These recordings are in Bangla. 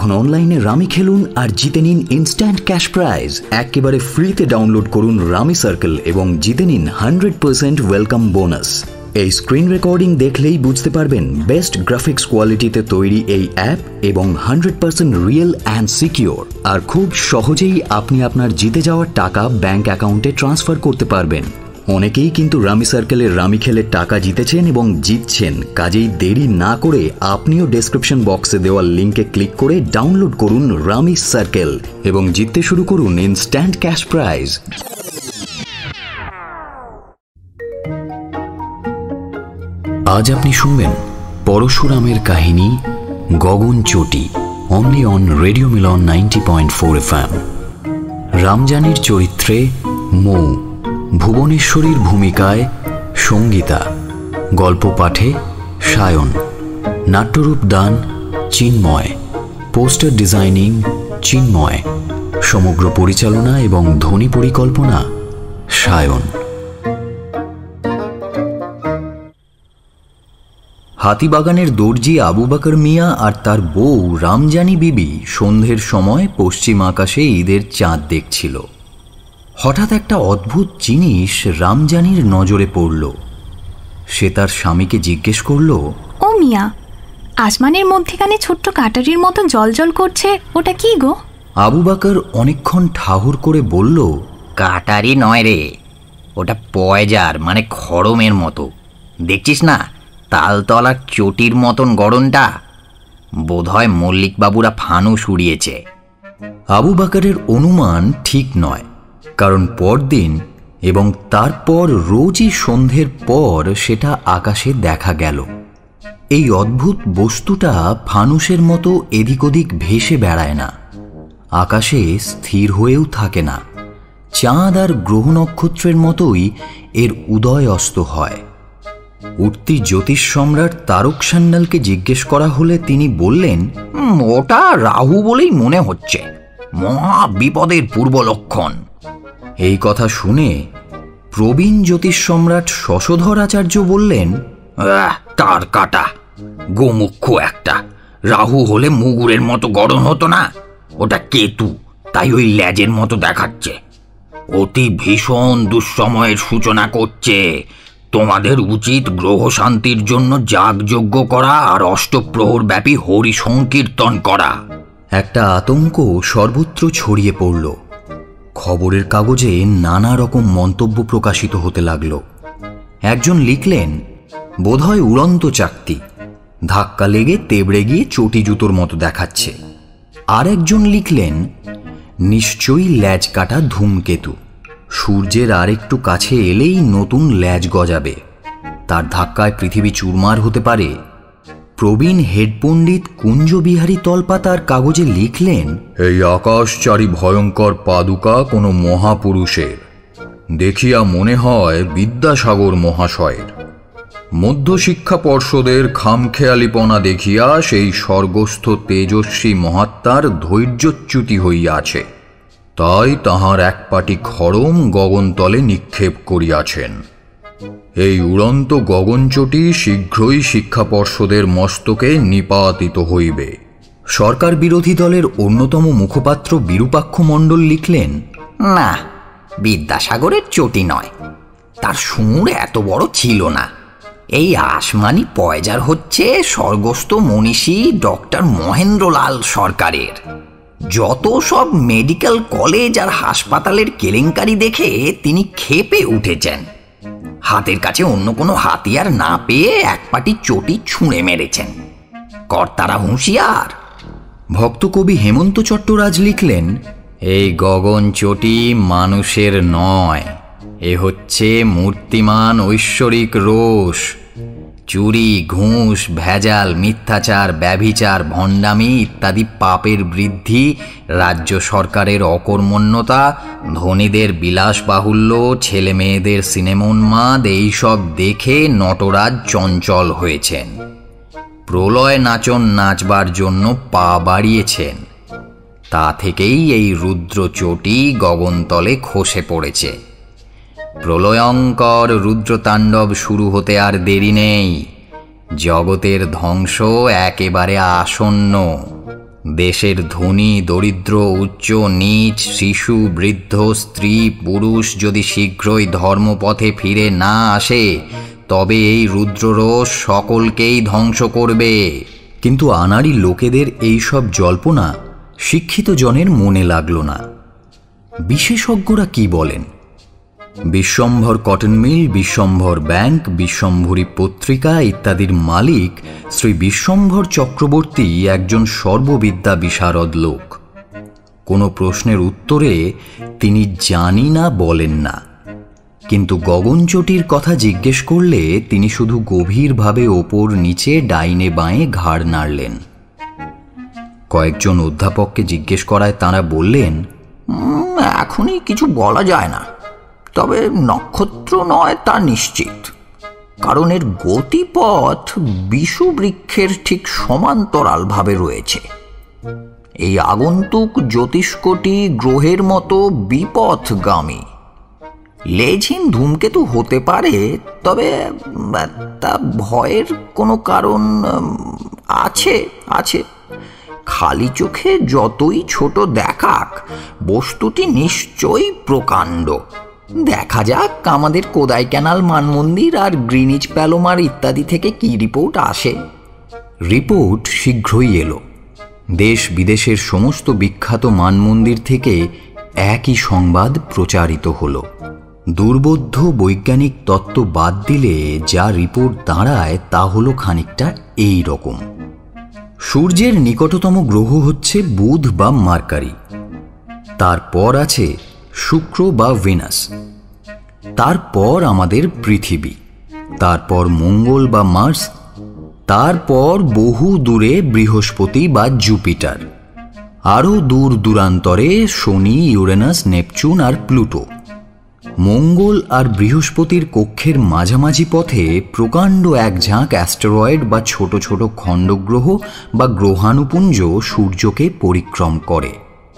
এখন অনলাইনে রামি খেলুন আর জিতে নিন ইনস্ট্যান্ট ক্যাশ প্রাইজ। একেবারে ফ্রিতে ডাউনলোড করুন রামি সার্কেল এবং জিতে নিন 100% ওয়েলকাম বোনাস। এই স্ক্রিন রেকর্ডিং দেখলেই বুঝতে পারবেন বেস্ট গ্রাফিক্স কোয়ালিটিতে তৈরি এই অ্যাপ এবং 100% রিয়েল অ্যান্ড সিকিউর। আর খুব সহজেই আপনি আপনার জিতে যাওয়ার টাকা ব্যাংক অ্যাকাউন্টে ট্রান্সফার করতে পারবেন। অনেকেই কিন্তু রামি সার্কেলের রামি খেলের টাকা জিতেছেন এবং জিতছেন। কাজেই দেরি না করে আপনিও ডেসক্রিপশন বক্সে দেওয়া লিঙ্কে ক্লিক করে ডাউনলোড করুন রামি সার্কেল এবং জিততে শুরু করুন ইনস্ট্যান্ট ক্যাশ প্রাইজ। আজ আপনি শুনবেন পরশুরামের কাহিনী Gagan Chati, only on radio Milan 90.4 FM। রামজানির চরিত্রে মৌ, ভুবনেশ্বরীর ভূমিকায় সঙ্গীতা, গল্প পাঠে সায়ন, নাট্যরূপ দান চিন্ময়, পোস্টার ডিজাইনিং চিন্ময়, সমগ্র পরিচালনা এবং ধ্বনি পরিকল্পনা সায়ন। হাতিবাগানের দর্জি আবু বকর মিয়া আর তার বউ রামজানি বিবি সন্ধ্যের সময় পশ্চিম আকাশে ঈদের চাঁদ দেখছিল। হঠাৎ একটা অদ্ভুত জিনিস রামজানির নজরে পড়ল। সে তার স্বামীকে জিজ্ঞেস করল, ও মিয়া, আসমানের মধ্যেখানে ছোট্ট কাটারির মতো জলজল করছে, ওটা কি গো? আবু বকর অনেকক্ষণ ঠাহুর করে বলল, কাটারি নয় রে, ওটা পয়জার মানে খড়মের মতো। দেখছিস না তালতলার চটির মতন গড়নটা? বোধহয় মল্লিকবাবুরা ফানুস উড়িয়েছে। আবু বকরের অনুমান ঠিক নয়, কারণ পরদিন এবং তারপর রোজই সন্ধ্যের পর সেটা আকাশে দেখা গেল। এই অদ্ভুত বস্তুটা ফানুসের মতো এদিক ওদিক ভেসে বেড়ায় না, আকাশে স্থির হয়েও থাকে না। চাঁদ আর গ্রহ নক্ষত্রের মতোই এর উদয় অস্ত হয়। উঠতি জ্যোতিষ সম্রাট তারক সান্যালকে জিজ্ঞেস করা হলে তিনি বললেন, ওটা রাহু বলেই মনে হচ্ছে, মহা বিপদের পূর্ব লক্ষণ। এই কথা শুনে প্রবীণ জ্যোতিষ সম্রাট শশধর আচার্য বললেন, তার কাটা গোমুখ্য একটা। রাহু হলে মুগুরের মতো গড়ন হতো না, ওটা কেতু, তাই ওই ল্যাজের মতো দেখাচ্ছে। অতি ভীষণ দুঃসময়ের সূচনা করছে। তোমাদের উচিত গ্রহ শান্তির জন্য যাগযজ্ঞ করা আর অষ্টপ্রহর ব্যাপী হরি সংকীর্তন করা। একটা আতঙ্ক সর্বত্র ছড়িয়ে পড়ল। খবরের কাগজে নানা রকম মন্তব্য প্রকাশিত হতে লাগল। একজন লিখলেন, বোধহয় উড়ন্ত চাকতি, ধাক্কা লেগে তেবড়ে গিয়ে চটি জুতোর মতো দেখাচ্ছে। আর একজন লিখলেন, নিশ্চয়ই ল্যাজ কাটা ধূমকেতু, সূর্যের আর একটু কাছে এলেই নতুন ল্যাজ গজাবে, তার ধাক্কায় পৃথিবী চুরমার হতে পারে। প্রবীণ হেড পণ্ডিত কুঞ্জবিহারী তলপা তার কাগজে লিখলেন, এই আকাশচারী ভয়ঙ্কর পাদুকা কোনো মহাপুরুষের, দেখিয়া মনে হয় বিদ্যাসাগর মহাশয়ের। মধ্যশিক্ষা পর্ষদের খামখেয়ালিপনা দেখিয়া সেই স্বর্গস্থ তেজস্বী মহাত্মার ধৈর্যচ্যুতি হইয়াছে, তাই তাহার এক পাটি খড়ম গগনতলে নিক্ষেপ করিয়াছেন। এই উড়ন্ত গগনচটি শীঘ্রই শিক্ষা পর্ষদের মস্তকে নিপাতিত হইবে। সরকার বিরোধী দলের অন্যতম মুখপাত্র বিরূপাক্ষ মণ্ডল লিখলেন, না, বিদ্যাসাগরের চটি নয়, তার সুর এত বড় ছিল না। এই আসমানি পয়জার হচ্ছে স্বর্গস্থ মনীষী ডক্টর মহেন্দ্রলাল সরকারের। যত সব মেডিকেল কলেজ আর হাসপাতালের কেলেঙ্কারি দেখে তিনি ক্ষেপে উঠেছেন। হাতের কাছে অন্য কোনো হাতিয়ার না পেয়ে এক পাটি চটি ছুঁড়ে মেরেছেন। কর্তারা হুঁশিয়ার। ভক্তকবি হেমন্ত চট্টরাজ লিখলেন, এই গগন চটি মানুষের নয়, এ হচ্ছে মূর্তিমান ঐশ্বরিক রোষ। চুরি, ঘুষ, ভেজাল, মিথ্যাচার, ব্যভিচার, ভণ্ডামি ইত্যাদি পাপের বৃদ্ধি, রাজ্য সরকারের অকর্মণ্যতা, ধনীদের বিলাসবাহুল্য, ছেলে মেয়েদের সিনেমোন্মাদ, এইসব দেখে নটরাজ চঞ্চল হয়েছেন। প্রলয় নাচন নাচবার জন্য পা বাড়িয়েছেন। তা থেকেই এই রুদ্রচটি গগনতলে খসে পড়েছে। প্রলয়ঙ্কর রুদ্রতাণ্ডব শুরু হতে আর দেরি নেই। জগতের ধ্বংস একেবারে আসন্ন। দেশের ধনী দরিদ্র উচ্চ নীচ শিশু বৃদ্ধ স্ত্রী পুরুষ যদি শীঘ্রই ধর্মপথে ফিরে না আসে তবে এই রুদ্ররোষ সকলকেই ধ্বংস করবে। কিন্তু আনাড়ি লোকেদের এইসব জল্পনা শিক্ষিত জনের মনে লাগল না। বিশেষজ্ঞরা কি বলেন? Bishwambhar cotton mill, Bishwambhar bank, Bishwambhari পত্রিকা ইত্যাদির মালিক শ্রী বিশ্বম্ভর চক্রবর্তী একজন সর্ববিদ্যা বিশারদ লোক। কোনো প্রশ্নের উত্তরে তিনি জানি না বলেন না, কিন্তু গগনচটির কথা জিজ্ঞেস করলে তিনি শুধু গভীরভাবে ওপর নিচে ডাইনে বাঁয়ে ঘাড় নাড়লেন। কয়েকজন অধ্যাপককে জিজ্ঞেস করায় তাঁরা বললেন, এখনই কিছু বলা যায় না, তবে নক্ষত্র নয় তা নিশ্চিত, কারণ এর গতিপথ বিষুবৃক্ষের ঠিক সমান্তরালভাবে রয়েছে। এই আগন্তুক জ্যোতিষ্কটি গ্রহের মতো বিপথগামী। লেজহীন ধূমকেতু হতে পারে, তবে তা ভয়ের কোনো কারণ আছে আছে খালি চোখে যতই ছোট দেখাক, বস্তুটি নিশ্চয়ই প্রকাণ্ড। দেখা যাক আমাদের কোদাই ক্যানাল মানমন্দির আর গ্রিনিচ প্যালোমার ইত্যাদি থেকে কি রিপোর্ট আসে। রিপোর্ট শীঘ্রই এলো। দেশ বিদেশের সমস্ত বিখ্যাত মানমন্দির থেকে একই সংবাদ প্রচারিত হলো। দুর্বোধ্য বৈজ্ঞানিক তত্ত্ব বাদ দিলে যা রিপোর্ট দাঁড়ায় তা হলো খানিকটা এই রকম। সূর্যের নিকটতম গ্রহ হচ্ছে বুধ বা মার্কারি, তারপর আছে শুক্র বা ভেনাস, তারপর আমাদের পৃথিবী, তারপর মঙ্গল বা মার্স, তারপর বহু দূরে বৃহস্পতি বা জুপিটার, আরও দূর দূরান্তরে শনি, ইউরেনাস, নেপচুন আর প্লুটো। মঙ্গল আর বৃহস্পতির কক্ষের মাঝামাঝি পথে প্রকাণ্ড এক ঝাঁক অ্যাস্টেরয়েড বা ছোট ছোট খণ্ডগ্রহ বা গ্রহাণুপুঞ্জ সূর্যকে পরিক্রম করে।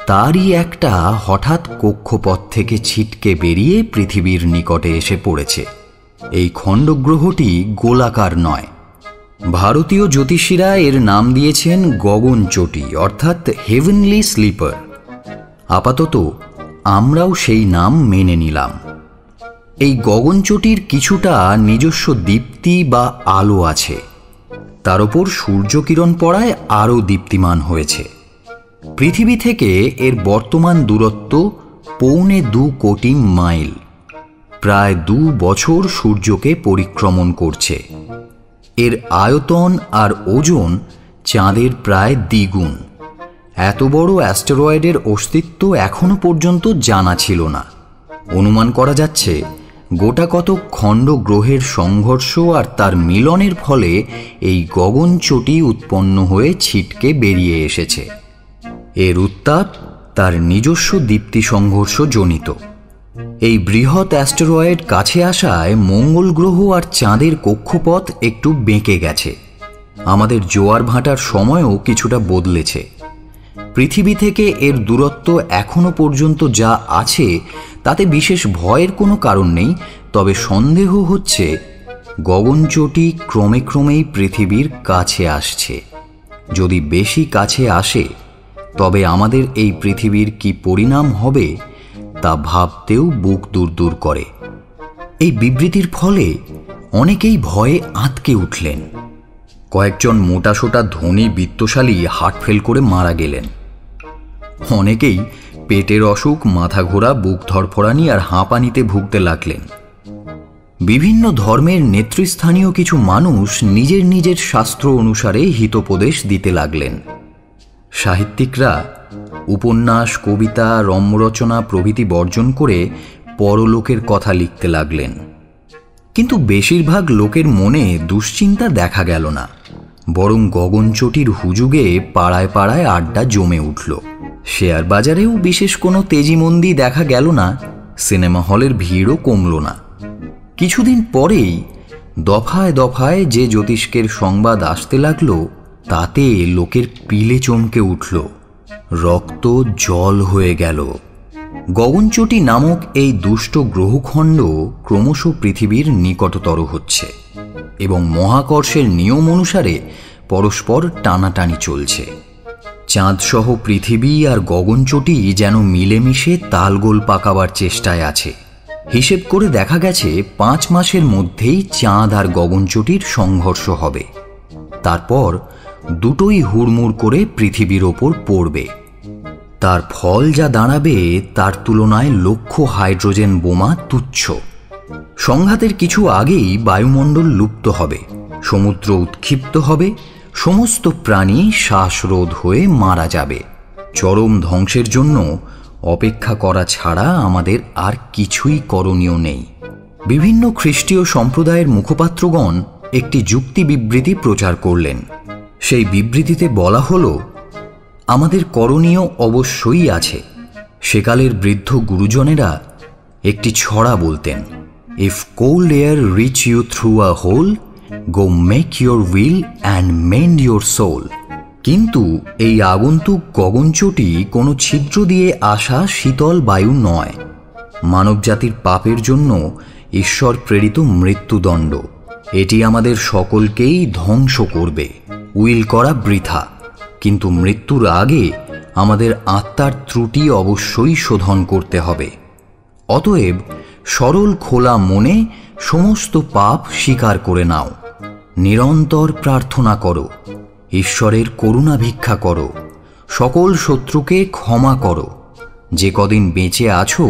তারই একটা হঠাৎ কক্ষপথ থেকে ছিটকে বেরিয়ে পৃথিবীর নিকটে এসে পড়েছে। এই খণ্ডগ্রহটি গোলাকার নয়। ভারতীয় জ্যোতিষীরা এর নাম দিয়েছেন গগনচটি, অর্থাৎ হেভেনলি স্লিপার। আপাতত আমরাও সেই নাম মেনে নিলাম। এই গগনচটির কিছুটা নিজস্ব দীপ্তি বা আলো আছে, তার ওপর সূর্যকিরণ পড়ায় আরও দীপ্তিমান হয়েছে। পৃথিবী থেকে এর বর্তমান দূরত্ব 2.25 কোটি মাইল, প্রায় 2 বছর সূর্যকে পরিক্রমণ করছে। এর আয়তন আর ওজন চাঁদের প্রায় দ্বিগুণ। এত বড় অ্যাস্টেরয়েডের অস্তিত্ব এখনো পর্যন্ত জানা ছিল না। অনুমান করা যাচ্ছে গোটা কত খণ্ড গ্রহের সংঘর্ষ আর তার মিলনের ফলে এই গগনচটি উৎপন্ন হয়ে ছিটকে বেরিয়ে এসেছে। এর উত্তাপ তার নিজস্ব দীপ্তি সংঘর্ষ জনিত। এই বৃহৎ অ্যাস্টেরয়েড কাছে আসায় মঙ্গল গ্রহ আর চাঁদের কক্ষপথ একটু বেঁকে গেছে। আমাদের জোয়ার ভাটার সময়ও কিছুটা বদলেছে। পৃথিবী থেকে এর দূরত্ব এখনো পর্যন্ত যা আছে তাতে বিশেষ ভয়ের কোনো কারণ নেই, তবে সন্দেহ হচ্ছে গগনচটি ক্রমে ক্রমেই পৃথিবীর কাছে আসছে। যদি বেশি কাছে আসে তবে আমাদের এই পৃথিবীর কি পরিণাম হবে তা ভাবতেও বুক দূর করে। এই বিবৃতির ফলে অনেকেই ভয়ে আঁতকে উঠলেন। কয়েকজন মোটাসোটা ধনী বিত্তশালী হার্ট ফেল করে মারা গেলেন। অনেকেই পেটের অসুখ, মাথা ঘোরা, বুক ধড়ফড়ানি আর হাঁপানিতে ভুগতে লাগলেন। বিভিন্ন ধর্মের নেতৃস্থানীয় কিছু মানুষ নিজের নিজের শাস্ত্র অনুসারে হিতোপদেশ দিতে লাগলেন। সাহিত্যিকরা উপন্যাস, কবিতা, রম্যরচনা প্রভৃতি বর্জন করে পরলোকের কথা লিখতে লাগলেন। কিন্তু বেশিরভাগ লোকের মনে দুশ্চিন্তা দেখা গেল না, বরং গগনচটির হুজুগে পাড়ায় পাড়ায় আড্ডা জমে উঠল। শেয়ার বাজারেও বিশেষ কোনো তেজিমন্দি দেখা গেল না, সিনেমা হলের ভিড়ও কমল না। কিছুদিন পরেই দফায় দফায় যে জ্যোতিষ্কের সংবাদ আসতে লাগলো তাতে লোকের পিলে চমকে উঠল, রক্ত জল হয়ে গেল। গগনচটি নামক এই দুষ্ট গ্রহখণ্ড ক্রমশ পৃথিবীর নিকটতর হচ্ছে এবং মহাকর্ষের নিয়ম অনুসারে পরস্পর টানাটানি চলছে। চাঁদসহ পৃথিবী আর গগনচটি যেন মিলেমিশে তালগোল পাকাবার চেষ্টায় আছে। হিসেব করে দেখা গেছে 5 মাসের মধ্যেই চাঁদ আর গগনচটির সংঘর্ষ হবে। তারপর দুটোই হুড়মুড় করে পৃথিবীর ওপর পড়বে। তার ফল যা দাঁড়াবে তার তুলনায় লক্ষ হাইড্রোজেন বোমা তুচ্ছ। সংঘাতের কিছু আগেই বায়ুমণ্ডল লুপ্ত হবে, সমুদ্র উৎক্ষিপ্ত হবে, সমস্ত প্রাণী শ্বাসরোধ হয়ে মারা যাবে। চরম ধ্বংসের জন্য অপেক্ষা করা ছাড়া আমাদের আর কিছুই করণীয় নেই। বিভিন্ন খ্রিস্টীয় সম্প্রদায়ের মুখপাত্রগণ একটি যুক্তি বিবৃতি প্রচার করলেন। সেই বিবৃতিতে বলা হলো, আমাদের করণীয় অবশ্যই আছে। সেকালের বৃদ্ধ গুরুজনেরা একটি ছড়া বলতেন, if cold air reach you through a hole, go make your will and mend your soul. কিন্তু এই আগন্তুক গগনচটি কোনো ছিদ্র দিয়ে আসা শীতল বায়ু নয়। মানবজাতির পাপের জন্য ঈশ্বর প্রেরিত মৃত্যুদণ্ড। এটি আমাদের সকলকেই ধ্বংস করবে। উইল করা বৃথা, কিন্তু মৃত্যুর আগে আমাদের আত্মার ত্রুটি অবশ্যই শোধন করতে হবে। অতএব সরল খোলা মনে সমস্ত পাপ স্বীকার করে নাও, নিরন্তর প্রার্থনা করো, ঈশ্বরের করুণা ভিক্ষা করো, সকল শত্রুকে ক্ষমা করো। যে কদিন বেঁচে আছো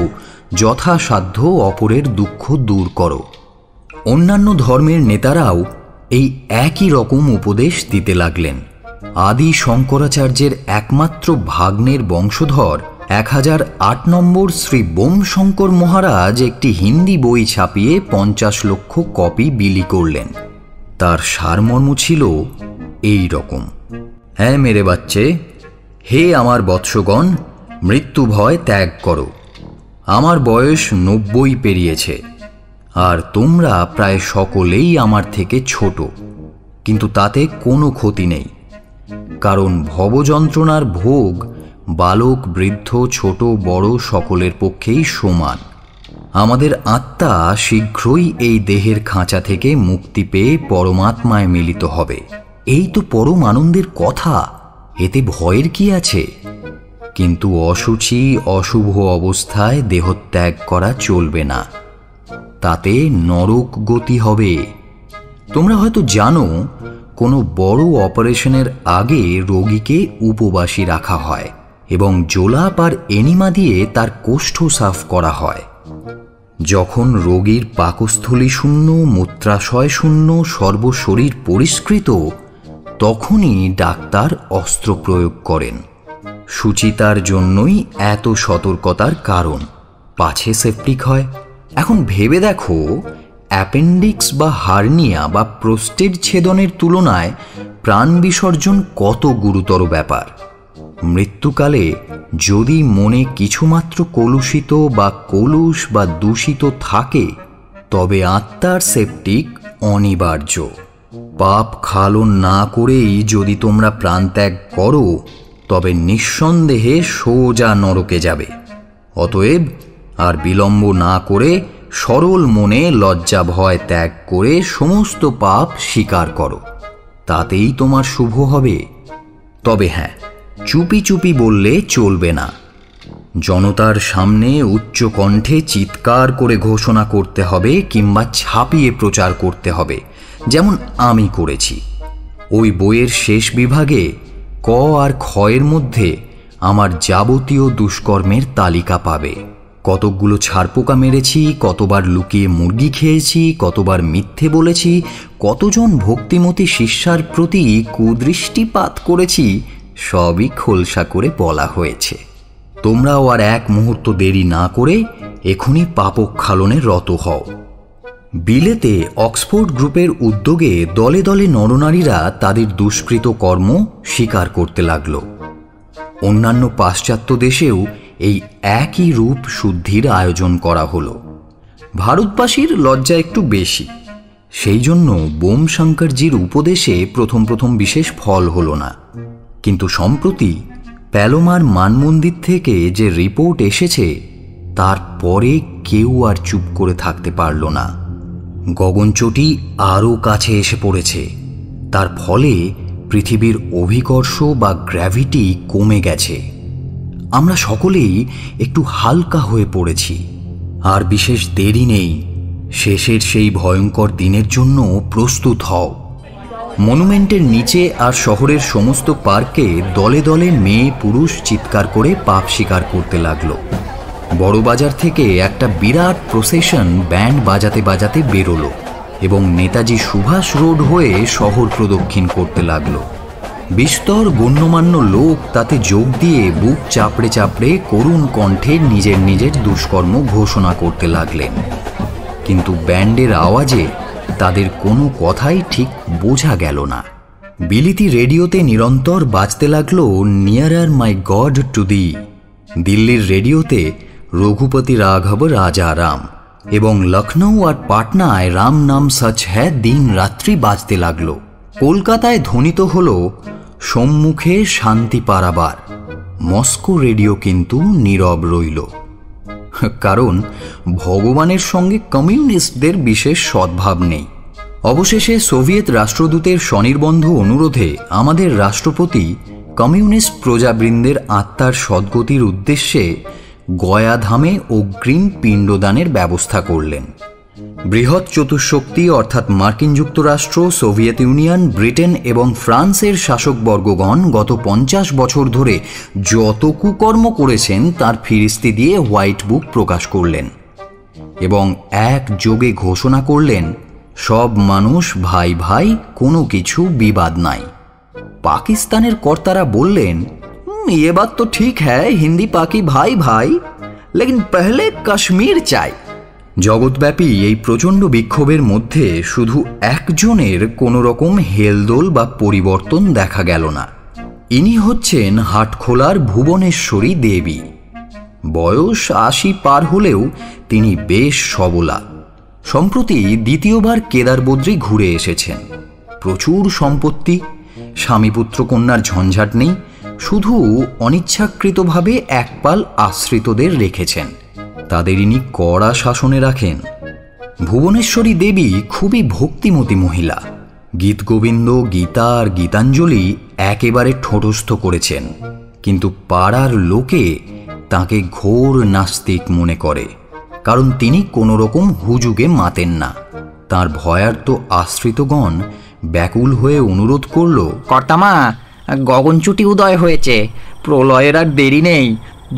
যথাসাধ্য অপরের দুঃখ দূর করো। অন্যান্য ধর্মের নেতারাও এই একই রকম উপদেশ দিতে লাগলেন। আদি শঙ্করাচার্যের একমাত্র ভাগ্নের বংশধর 1008 নম্বর শ্রী বোমশঙ্কর মহারাজ একটি হিন্দি বই ছাপিয়ে 50 লক্ষ কপি বিলি করলেন। তার সারমর্ম ছিল এই রকম, হ্যাঁ মেরে বাচ্চে, হে আমার বৎসগণ, মৃত্যু ভয় ত্যাগ করো। আমার বয়স 90 পেরিয়েছে, আর তোমরা প্রায় সকলেই আমার থেকে ছোট, কিন্তু তাতে কোনো ক্ষতি নেই, কারণ ভবযন্ত্রণার ভোগ বালক বৃদ্ধ ছোট বড় সকলের পক্ষেই সমান। আমাদের আত্মা শীঘ্রই এই দেহের খাঁচা থেকে মুক্তি পেয়ে পরমাত্মায় মিলিত হবে। এই তো পরম আনন্দের কথা, এতে ভয়ের কি আছে? কিন্তু অসুচি অশুভ অবস্থায় দেহত্যাগ করা চলবে না, তাতে নরক গতি হবে। তোমরা হয়তো জানো, কোনো বড় অপারেশনের আগে রোগীকে উপবাসী রাখা হয় এবং জোলাপ আর এনিমা দিয়ে তার কোষ্ঠ সাফ করা হয়। যখন রোগীর পাকস্থলী শূন্য, মূত্রাশয় শূন্য, সর্বশরীর পরিষ্কৃত, তখনই ডাক্তার অস্ত্র প্রয়োগ করেন। সুচিতার জন্যই এত সতর্কতার কারণ, পাছে সেপটিক হয়। এখন ভেবে দেখো, অ্যাপেন্ডিক্স বা হার্নিয়া বা প্রোস্টেট ছেদনের তুলনায় প্রাণ বিসর্জন কত গুরুতর ব্যাপার। মৃত্যুকালে যদি মনে কিছুমাত্র কলুষিত বা কলুষ বা দূষিত থাকে, তবে আত্মার সেপটিক অনিবার্য। পাপ খালন না করেই যদি তোমরা প্রাণত্যাগ করো, তবে নিঃসন্দেহে সোজা নরকে যাবে। অতএব আর বিলম্ব না করে সরল মনে লজ্জা ভয় ত্যাগ করে সমস্ত পাপ স্বীকার করো, তাতেই তোমার শুভ হবে। তবে হ্যাঁ, চুপি চুপি বললে চলবে না। জনতার সামনে উচ্চ কণ্ঠে চিৎকার করে ঘোষণা করতে হবে, কিংবা ছাপিয়ে প্রচার করতে হবে, যেমন আমি করেছি। ওই বইয়ের শেষ বিভাগে ক আর খয়ের মধ্যে আমার যাবতীয় দুষ্কর্মের তালিকা পাবে। কতকগুলো ছারপোকা মেরেছি, কতবার লুকিয়ে মুরগি খেয়েছি, কতবার মিথ্যে বলেছি, কতজন ভক্তিমতী শিষ্যার প্রতি কুদৃষ্টিপাত করেছি, সবই খোলসা করে বলা হয়েছে। তোমরাও আর এক মুহূর্ত দেরি না করে এখনই পাপক্ষালনে রত হও। বিলেতে অক্সফোর্ড গ্রুপের উদ্যোগে দলে দলে নরনারীরা তাদের দুষ্কৃত কর্ম স্বীকার করতে লাগল। অন্যান্য পাশ্চাত্য দেশেও এই একই রূপ শুদ্ধির আয়োজন করা হলো। ভারতবাসীর লজ্জা একটু বেশি, সেই জন্য বোমশঙ্করজির উপদেশে প্রথম প্রথম বিশেষ ফল হলো না। কিন্তু সম্প্রতি প্যালোমার মানমন্দির থেকে যে রিপোর্ট এসেছে, তারপরে কেউ আর চুপ করে থাকতে পারল না। গগনচটি আরও কাছে এসে পড়েছে। তার ফলে পৃথিবীর অভিকর্ষ বা গ্র্যাভিটি কমে গেছে। আমরা সকলেই একটু হালকা হয়ে পড়েছি। আর বিশেষ দেরি নেই, শেষের সেই ভয়ঙ্কর দিনের জন্য প্রস্তুত হও। মনুমেন্টের নিচে আর শহরের সমস্ত পার্কে দলে দলে মেয়ে পুরুষ চিৎকার করে পাপ স্বীকার করতে লাগলো। বড় বাজার থেকে একটা বিরাট প্রসেশন ব্যান্ড বাজাতে বাজাতে বেরোলো এবং নেতাজি সুভাষ রোড হয়ে শহর প্রদক্ষিণ করতে লাগলো। বিস্তর গণ্যমান্য লোক তাতে যোগ দিয়ে বুক চাপড়ে চাপড়ে করুণ কণ্ঠে নিজের নিজের দুষ্কর্ম ঘোষণা করতে লাগলেন। কিন্তু ব্যান্ডের আওয়াজে তাদের কোনো কথাই ঠিক বোঝা গেল না। বিলিতি রেডিওতে নিরন্তর বাজতে লাগলো নিয়ারার মাই গড টু দি। দিল্লির রেডিওতে রঘুপতি রাঘব রাজা রাম এবং লখনৌ আর পাটনায় রাম নাম সচ হ্যায় দিন রাত্রি বাজতে লাগলো। কলকাতায় ধ্বনিত হল সম্মুখে শান্তি পারাবার। মস্কো রেডিও কিন্তু নীরব রইল, কারণ ভগবানের সঙ্গে কমিউনিস্টদের বিশেষ সদ্ভাব নেই। অবশেষে সোভিয়েত রাষ্ট্রদূতের স্বনির্বন্ধ অনুরোধে আমাদের রাষ্ট্রপতি কমিউনিস্ট প্রজাবৃন্দের আত্মার সদ্গতির উদ্দেশ্যে গয়াধামে অগ্রিম পিণ্ডদানের ব্যবস্থা করলেন। বৃহৎ চতুষ্শক্তি অর্থাৎ মার্কিন যুক্তরাষ্ট্র, সোভিয়েত ইউনিয়ন, ব্রিটেন এবং ফ্রান্সের শাসকবর্গগণ গত 50 বছর ধরে যত কুকর্ম করেছেন তার ফিরিস্তি দিয়ে হোয়াইট বুক প্রকাশ করলেন এবং একযোগে ঘোষণা করলেন সব মানুষ ভাই ভাই, কোনো কিছু বিবাদ নাই। পাকিস্তানের কর্তারা বললেন, ये बात तो ठीक है, हिंदी पाकी भाई भाई, लेकिन पहले कश्मीर চাই। জগৎব্যাপী এই প্রচণ্ড বিক্ষোভের মধ্যে শুধু একজনের কোনো রকম হেলদোল বা পরিবর্তন দেখা গেল না। ইনি হচ্ছেন হাটখোলার ভুবনেশ্বরী দেবী। বয়স 80 পার হলেও তিনি বেশ সবলা। সম্প্রতি দ্বিতীয়বার কেদারবদ্রী ঘুরে এসেছেন। প্রচুর সম্পত্তি, স্বামীপুত্র কন্যার ঝঞ্ঝাট নেই, শুধু অনিচ্ছাকৃতভাবে একপাল আশ্রিতদের রেখেছেন, তাদের ইনি কড়া শাসনে রাখেন। ভুবনেশ্বরী দেবী খুবই ভক্তিমতী মহিলা। গীতগোবিন্দ, গীতা আর গীতাঞ্জলি একেবারে ঠোঁটস্থ করেছেন, কিন্তু পাড়ার লোকে তাকে ঘোর নাস্তিক মনে করে, কারণ তিনি কোনো রকম হুজুগে মাতেন না। তার ভয়ার্ত আশ্রিতগণ ব্যাকুল হয়ে অনুরোধ করল, কর্তামা, গগনচুটি উদয় হয়েছে, প্রলয়ের আর দেরি নেই।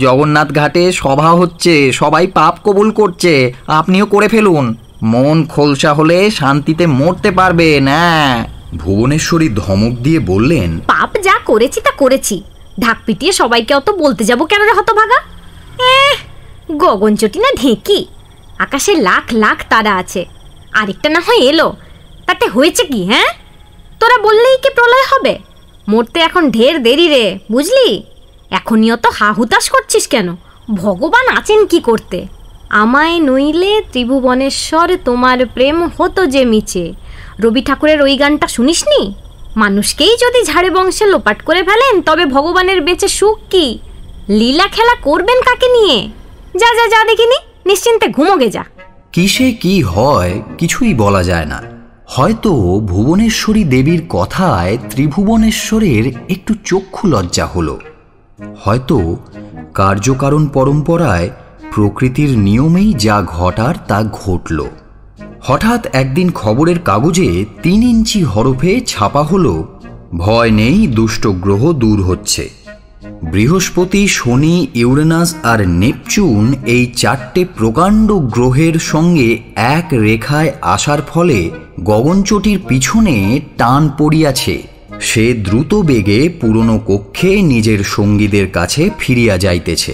জগন্নাথ ঘাটে সভা হচ্ছে, সবাই পাপ কবুল করছে, আপনিও করে ফেলুন। মন খোলসা হলে শান্তিতে মরতে পারবেন। হ্যাঁ। ভুবনেশ্বরী ধমক দিয়ে বললেন, পাপ যা করেছি তা করেছি, ঢাক পিটিয়ে সবাইকে অত বলতে যাব কেন রে হতভাগা? গগনচটি না ঢেঁকি, আকাশে লাখ লাখ তারা আছে, আরেকটা না হয় এলো, তাতে হয়েছে কি? হ্যাঁ, তোরা বললেই কি প্রলয় হবে? মরতে এখন ঢের দেরি রে, বুঝলি? এখনই অত হাহুতাশ করছিস কেন? ভগবান আছেন কি করতে? আমায় নইলে ত্রিভুবনেশ্বর তোমার প্রেম হতো যে মিছে। রবি ঠাকুরের ওই গানটা শুনিসনি? মানুষকেই যদি ঝাড়ে বংশে লোপাট করে ফেলেন তবে ভগবানের বেঁচে সুখ কি? লীলা খেলা করবেন কাকে নিয়ে? যা যা যা দেখিনি, নিশ্চিন্তে ঘুমোগে যা। কিসে কি হয় কিছুই বলা যায় না। হয়তো ভুবনেশ্বরী দেবীর কথায় ত্রিভুবনেশ্বরের একটু চক্ষু লজ্জা হলো, হয়তো কার্যকারণ পরম্পরায় প্রকৃতির নিয়মেই যা ঘটার তা ঘটল। হঠাৎ একদিন খবরের কাগজে 3 ইঞ্চি হরফে ছাপা হলো, ভয় নেই, দুষ্ট গ্রহ দূর হচ্ছে। বৃহস্পতি, শনি, ইউরেনাস আর নেপচুন এই 4টে প্রকাণ্ড গ্রহের সঙ্গে এক রেখায় আসার ফলে গগনচটির পিছনে টান পড়িয়াছে। সে দ্রুত বেগে পুরনো কক্ষে নিজের সঙ্গীদের কাছে ফিরিয়া যাইতেছে।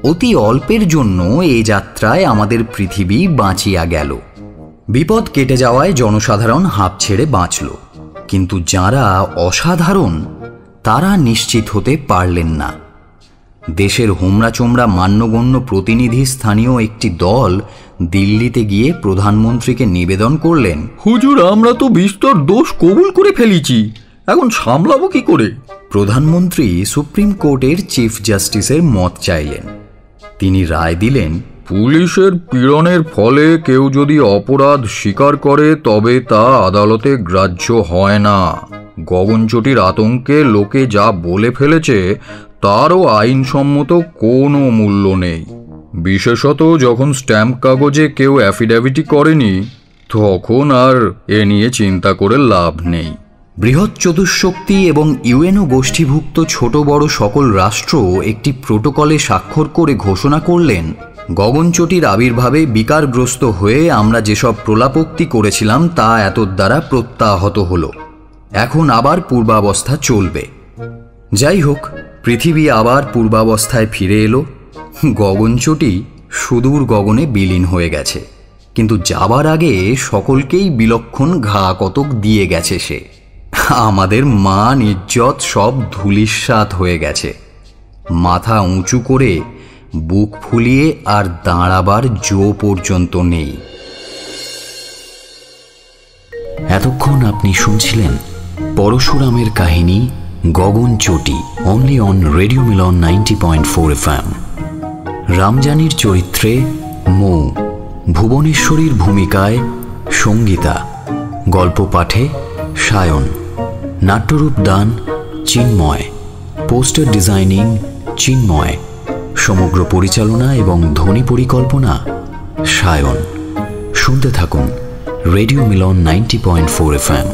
অতি অল্পের জন্য এই যাত্রায় আমাদের পৃথিবী বাঁচিয়া গেল। বিপদ কেটে যাওয়ায় জনসাধারণ হাঁপ ছেড়ে বাঁচল, কিন্তু যারা অসাধারণ তারা নিশ্চিত হতে পারলেন না। দেশের হোমরা চোমরা মান্যগণ্য প্রতিনিধি স্থানীয় একটি দল দিল্লিতে গিয়ে প্রধানমন্ত্রীকে নিবেদন করলেন, হুজুর, আমরা তো বিস্তর দোষ কবুল করে ফেলেছি, এখন সামলাবো কি করে? প্রধানমন্ত্রী সুপ্রিম কোর্টের চিফ জাস্টিসের মত চাইলেন। তিনি রায় দিলেন, পুলিশের পীড়নের ফলে কেউ যদি অপরাধ স্বীকার করে তবে তা আদালতে গ্রাহ্য হয় না। গগনচটির আতঙ্কে লোকে যা বলে ফেলেছে তারও আইনসম্মত কোনো মূল্য নেই। বিশেষত যখন স্ট্যাম্প কাগজে কেউ অ্যাফিডেভিটি করেনি, তখন আর এ নিয়ে চিন্তা করে লাভ নেই। বৃহৎ চতুষ্শক্তি এবং ইউএনও গোষ্ঠীভুক্ত ছোট বড় সকল রাষ্ট্র একটি প্রোটোকলে স্বাক্ষর করে ঘোষণা করলেন, গগনচটির আবির্ভাবে বিকারগ্রস্ত হয়ে আমরা যেসব প্রলাপোক্তি করেছিলাম তা এতদ দ্বারা প্রত্যাহত হল। এখন আবার পূর্বাবস্থা চলবে। যাই হোক, পৃথিবী আবার পূর্বাবস্থায় ফিরে এলো। গগনচটি সুদূর গগনে বিলীন হয়ে গেছে, কিন্তু যাবার আগে সকলকেই বিলক্ষণ ঘা কতক দিয়ে গেছে সে। আমাদের মান ইজ্জত সব ধূলিসাৎ হয়ে গেছে। মাথা উঁচু করে বুক ফুলিয়ে আর দাঁড়াবার জো পর্যন্ত নেই। এতক্ষণ আপনি শুনছিলেন পরশুরামের কাহিনী Gaganchati, only on radio Milan 90.4 FM। রামজানির চরিত্রে মৌ, ভুবনেশ্বরীর ভূমিকায় সঙ্গীতা, গল্প পাঠে সায়ন, নাট্যরূপ দান চিন্ময়, পোস্টার ডিজাইনিং চিন্ময়, সমগ্র পরিচালনা এবং ধ্বনি পরিকল্পনা সায়ন। শুনতে থাকুন রেডিও মিলন 90.4 FM।